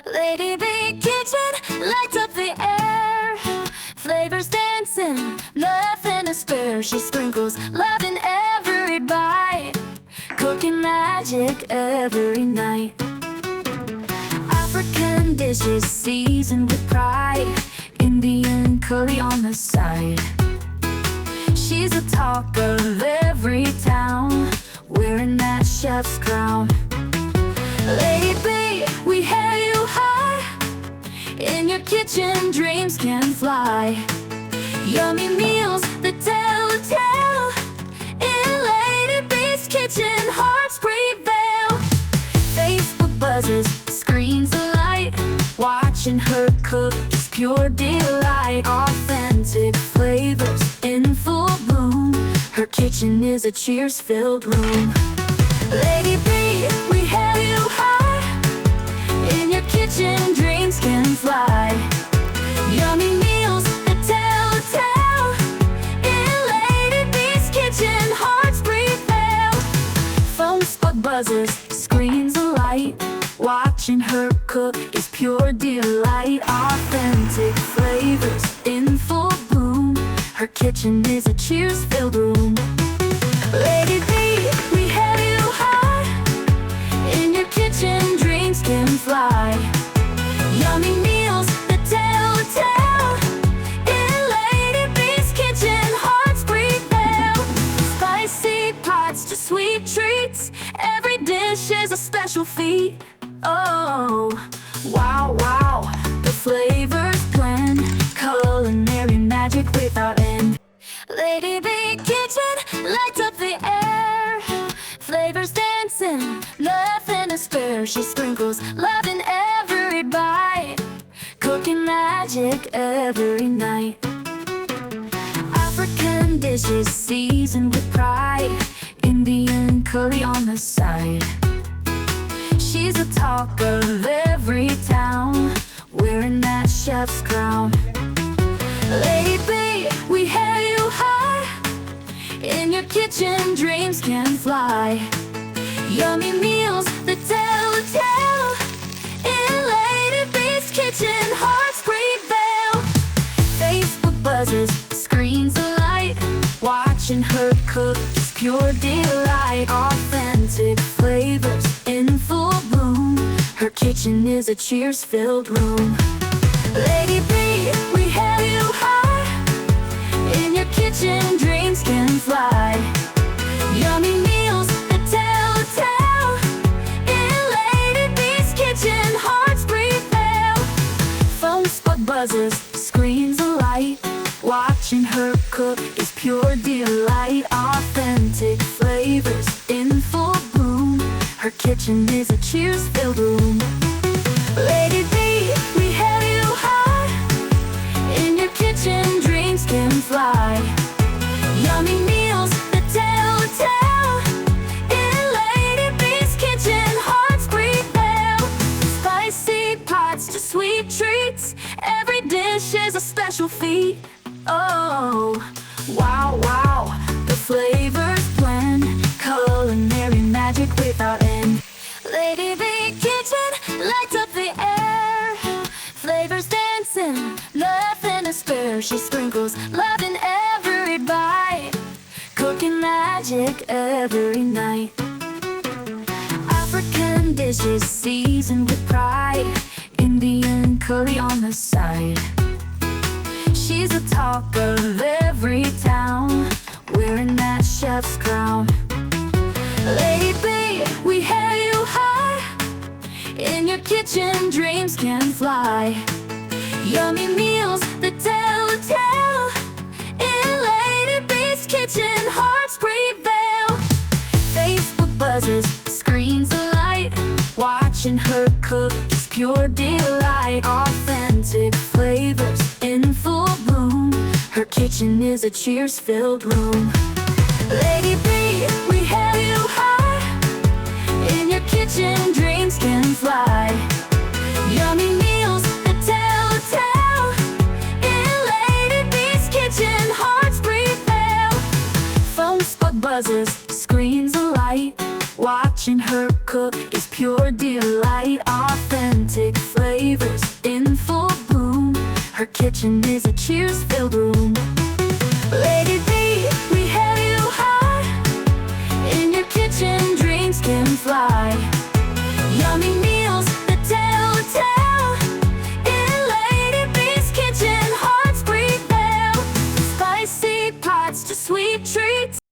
Lady B Kitchen lights up the air. Flavors dancing, nothing to spare. She sprinkles love in every bite, cooking magic every night. African dishes seasoned with pride, Indian curry on the side. She's the talk of every town, wearing that chef's crown. Lady B, we hail you high. In your kitchen, dreams can fly. Yummy meals that tell a tale. In Lady B's kitchen, hearts prevail. Facebook buzzes, screens alight. Watching her cook is pure delight. Authentic flavors in full bloom. Her kitchen is a cheers-filled room. Lady B, we hail you high. In your kitchen, dreams can fly. Yummy meals that tell a tale. In Lady B's kitchen, hearts prevail. Phone spot buzzers, screens alight. Watching her cook is pure delight. Authentic flavors in full bloom. Her kitchen is a cheers-filled room. Lady B, we hail you high. In your kitchen, dreams can fly. Yummy meals that tell a tale. In Lady B's kitchen, hearts prevail. Spicy pots to sweet treats, every dish is a special feat. Oh, wow, wow, the flavors blend, culinary magic without end. Lady B Kitchen lights up the air. Flavors dancing, nothing to spare. She sprinkles love in every bite, cooking magic every night. African dishes seasoned with pride, Indian curry on the side. She's the talk of every town, wearing that chef's crown. Lady B, we hail you high. In your kitchen, dreams can fly. Yummy meals that tell a tale. In Lady B's kitchen, hearts prevail. Facebook buzzes, screens alight. Watching her cook is pure delight. Authentic flavors in full bloom. Her kitchen is a cheers-filled room. Lady B, we hail you high. In your kitchen, dreams can fly. Yummy meals that tell a tale. In Lady B's kitchen, hearts prevail. Phone spot buzzes, screens alight. Watching her cook is pure delight. Authentic flavors in full bloom. Her kitchen is a cheers-filled room. Lady B, we hail you high. In your kitchen, dreams can fly. Yummy meals that tell a tale. In Lady B's kitchen, hearts prevail. Spicy pots to sweet treats, every dish is a special feat. Oh, wow, wow, the flavors blend, culinary magic without end. Lady B Kitchen lights up the air. Flavors dancing, nothing to spare. She sprinkles love in every bite, cooking magic every night. African dishes seasoned with pride, Indian curry on the side. She's the talk of every town, wearing that chef's crown. Lady B, we hail you high. In your kitchen, dreams can fly. Yummy meals that tell a tale. In Lady B's kitchen, hearts prevail. Facebook buzzes, screens alight. Watching her cook is pure delight. Authentic flavors in full bloom. Her kitchen is a cheers-filled room. Lady B, we hail you high. In your kitchen, dreams can fly. Yummy meals that tell a tale. In Lady B's kitchen, hearts prevail. Phone spot buzzes, screens alight. Watching her cook is pure delight. Authentic flavor flavors in full bloom. Her kitchen is a cheers-filled room.